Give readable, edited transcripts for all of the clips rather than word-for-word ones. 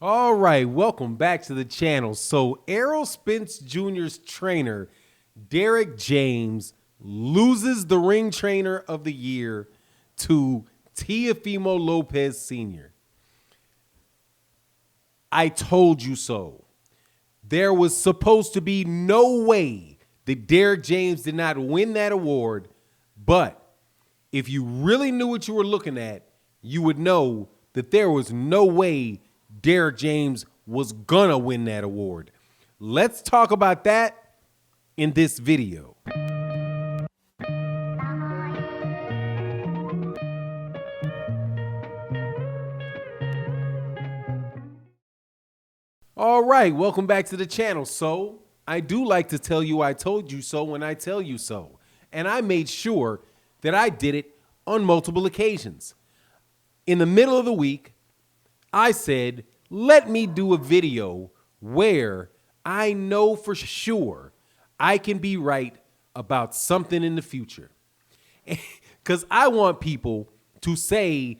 All right, welcome back to the channel. So Errol Spence Jr.'s trainer, Derrick James, loses the ring trainer of the year to Teofimo Lopez Sr. I told you so. There was supposed to be no way that Derrick James did not win that award, but if you really knew what you were looking at, you would know that there was no way Derrick James was gonna win that award. Let's talk about that in this video. All right, welcome back to the channel. So I do like to tell you I told you so when I tell you so. And I made sure that I did it on multiple occasions. In the middle of the week, I said, let me do a video where I know for sure I can be right about something in the future. Because I want people to say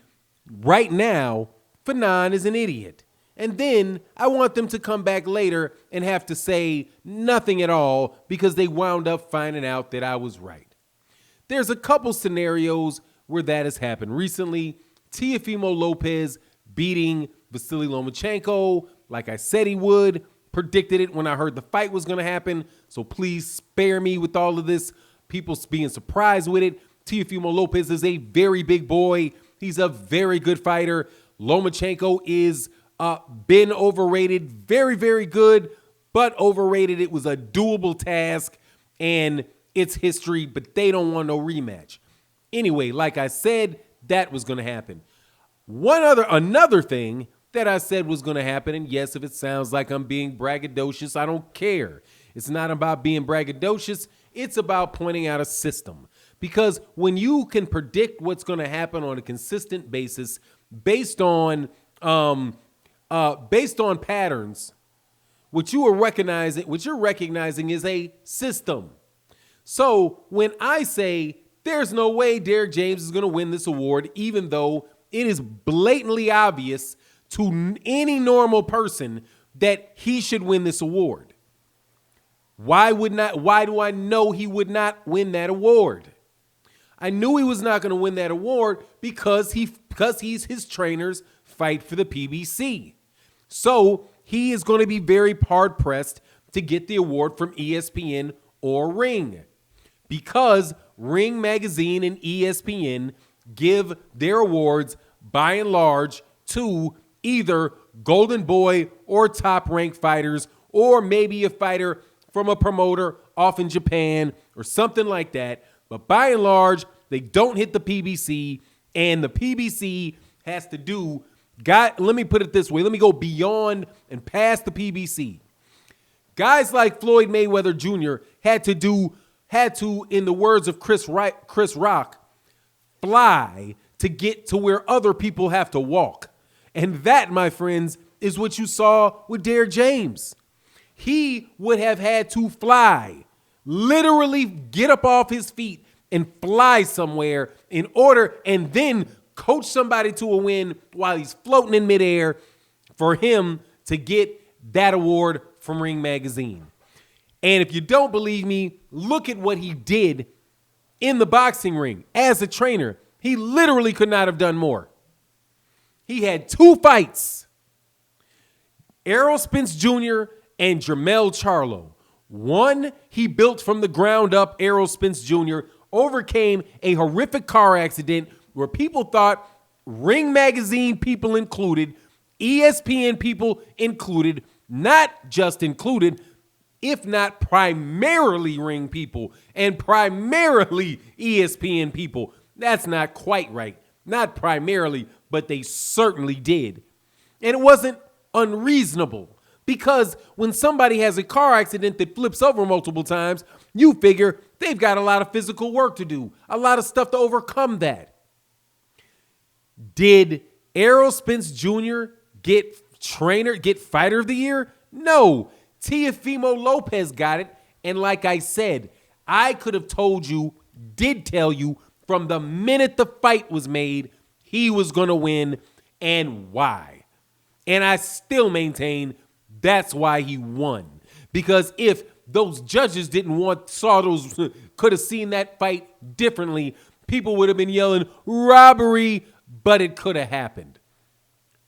right now, Fanon is an idiot. And then I want them to come back later and have to say nothing at all because they wound up finding out that I was right. There's a couple scenarios where that has happened recently. Teofimo Lopez beating Vasily Lomachenko like I said he would. Predicted it when I heard the fight was going to happen. So please spare me with all of this. People being surprised with it. Teofimo Lopez is a very big boy. He's a very good fighter. Lomachenko is been overrated. Very, very good, but overrated. It was a doable task, and it's history, but they don't want no rematch. Anyway, like I said, that was going to happen. Another thing that I said was going to happen, and yes, if it sounds like I'm being braggadocious, I don't care. It's not about being braggadocious. It's about pointing out a system. Because when you can predict what's going to happen on a consistent basis based on patterns, what you're recognizing is a system. So when I say there's no way Derrick James is going to win this award, even though it is blatantly obvious to any normal person that he should win this award, why do I know he would not win that award? I knew he was not going to win that award because he's his trainer's fight for the PBC. So he is going to be very hard pressed to get the award from ESPN or Ring, because Ring Magazine and ESPN give their awards by and large to either Golden Boy or top ranked fighters, or maybe a fighter from a promoter off in Japan or something like that. But by and large, they don't hit the PBC, and the PBC has to do, let me put it this way. Let me go beyond and past the PBC. Guys like Floyd Mayweather Jr. had to, in the words of Chris Rock, fly to get to where other people have to walk. And that, my friends, is what you saw with Derrick James. He would have had to fly, literally get up off his feet and fly somewhere in order, and then coach somebody to a win while he's floating in midair for him to get that award from Ring Magazine. And if you don't believe me, look at what he did in the boxing ring as a trainer. He literally could not have done more. He had 2 fights. Errol Spence Jr. and Jermell Charlo. One, he built from the ground up. Errol Spence Jr. overcame a horrific car accident where people thought, Ring Magazine people included, ESPN people included, not just included, if not primarily Ring people and primarily ESPN people. That's not quite right. Not primarily, but they certainly did. And it wasn't unreasonable, because when somebody has a car accident that flips over multiple times, you figure they've got a lot of physical work to do, a lot of stuff to overcome that. Did Errol Spence Jr. get fighter of the year? No. Teofimo Lopez got it. And like I said, I could have told you, did tell you from the minute the fight was made, he was going to win, and why. And I still maintain that's why he won. Because if those judges could have seen that fight differently, people would have been yelling robbery, but it could have happened.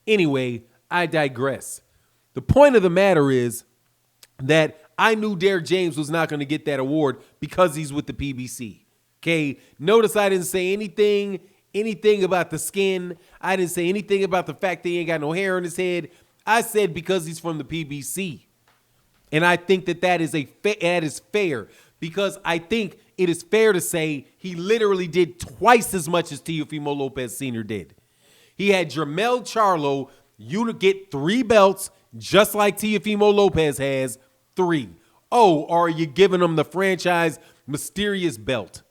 Anyway, I digress. The point of the matter is that I knew Derrick James was not going to get that award because he's with the PBC. Okay, notice I didn't say anything about the skin. I didn't say anything about the fact that he ain't got no hair on his head. I said because he's from the PBC. And I think that is fair because I think it is fair to say he literally did twice as much as Teofimo Lopez Sr. did. He had Jermell Charlo, you to get 3 belts just like Teofimo Lopez has 3. Oh, are you giving him the franchise mysterious belt?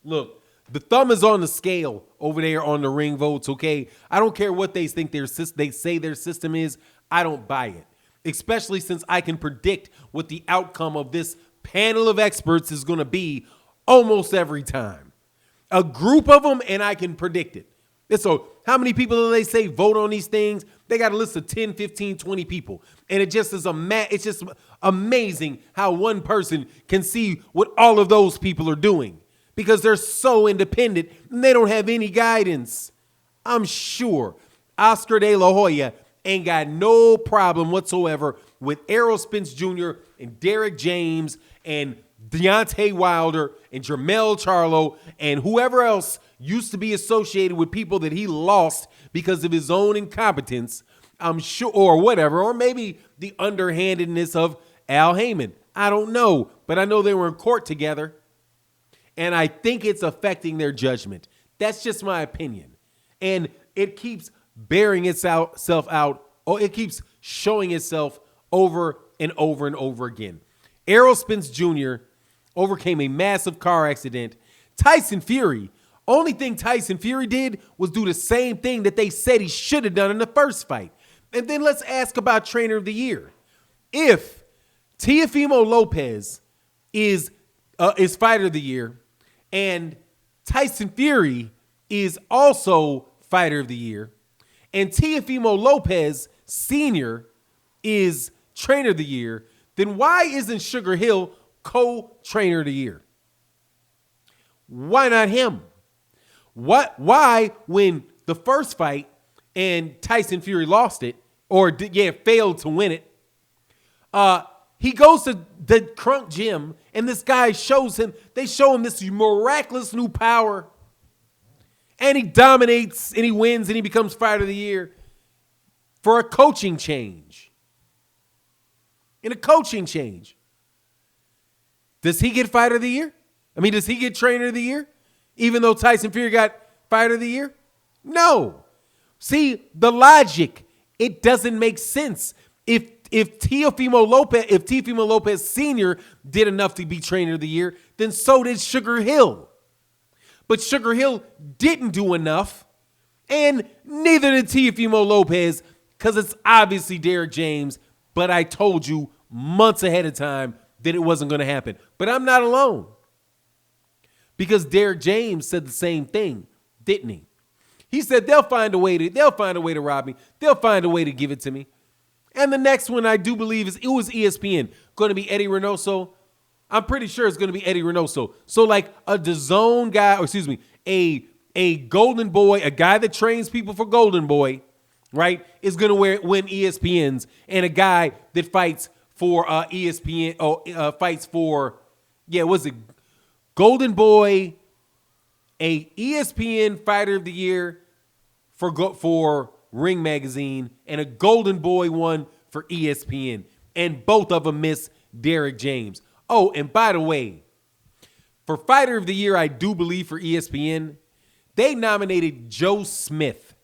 Look, the thumb is on the scale over there on the ring votes, okay? I don't care what they think they say their system is. I don't buy it, especially since I can predict what the outcome of this panel of experts is going to be almost every time. A group of them, and I can predict it. And so how many people do they say vote on these things? They got a list of 10, 15, 20 people. And it just is it's just amazing how one person can see what all of those people are doing. Because they're so independent and they don't have any guidance. I'm sure Oscar De La Hoya ain't got no problem whatsoever with Errol Spence Jr. and Derrick James and Deontay Wilder and Jermell Charlo and whoever else used to be associated with people that he lost because of his own incompetence, I'm sure, or whatever, or maybe the underhandedness of Al Heyman. I don't know, but I know they were in court together. And I think it's affecting their judgment. That's just my opinion. And it keeps bearing itself out. Oh, it keeps showing itself over and over and over again. Errol Spence Jr. overcame a massive car accident. Tyson Fury, only thing Tyson Fury did was do the same thing that they said he should have done in the first fight. And then let's ask about Trainer of the Year. If Teofimo Lopez is Fighter of the Year, and Tyson Fury is also Fighter of the Year, and Teofimo Lopez Sr. is Trainer of the Year, then why isn't Sugar Hill co-Trainer of the Year? Why not him? Why, when the first fight and Tyson Fury lost it, or failed to win it, he goes to the Crunk Gym, and this guy they show him this miraculous new power, and he dominates, and he wins, and he becomes Fighter of the Year for a coaching change. In a coaching change. Does he get Fighter of the Year? I mean, does he get Trainer of the Year? Even though Tyson Fury got Fighter of the Year? No. See, the logic, it doesn't make sense. If Teofimo Lopez Sr. did enough to be Trainer of the Year, then so did Sugar Hill. But Sugar Hill didn't do enough, and neither did Teofimo Lopez, because it's obviously Derrick James, but I told you months ahead of time that it wasn't going to happen. But I'm not alone, because Derrick James said the same thing, didn't he? He said they'll find a way to rob me. They'll find a way to give it to me. And the next one I do believe it was ESPN. Going to be Eddie Reynoso. I'm pretty sure it's going to be Eddie Reynoso. So like a DAZN guy, or excuse me, a Golden Boy, a guy that trains people for Golden Boy, right, is going to win ESPN's, and a guy that fights for ESPN, fights for, was it Golden Boy, a ESPN Fighter of the Year for Ring Magazine, and a Golden Boy one for ESPN. And both of them miss Derrick James. Oh, and by the way, for Fighter of the Year, I do believe for ESPN, they nominated Joe Smith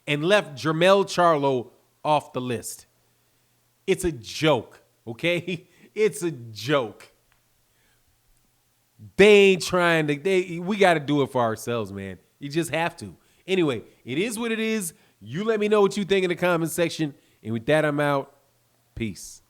and left Jermell Charlo off the list. It's a joke, okay? It's a joke. They ain't trying to, we got to do it for ourselves, man. You just have to. Anyway, it is what it is. You let me know what you think in the comment section. And with that, I'm out. Peace.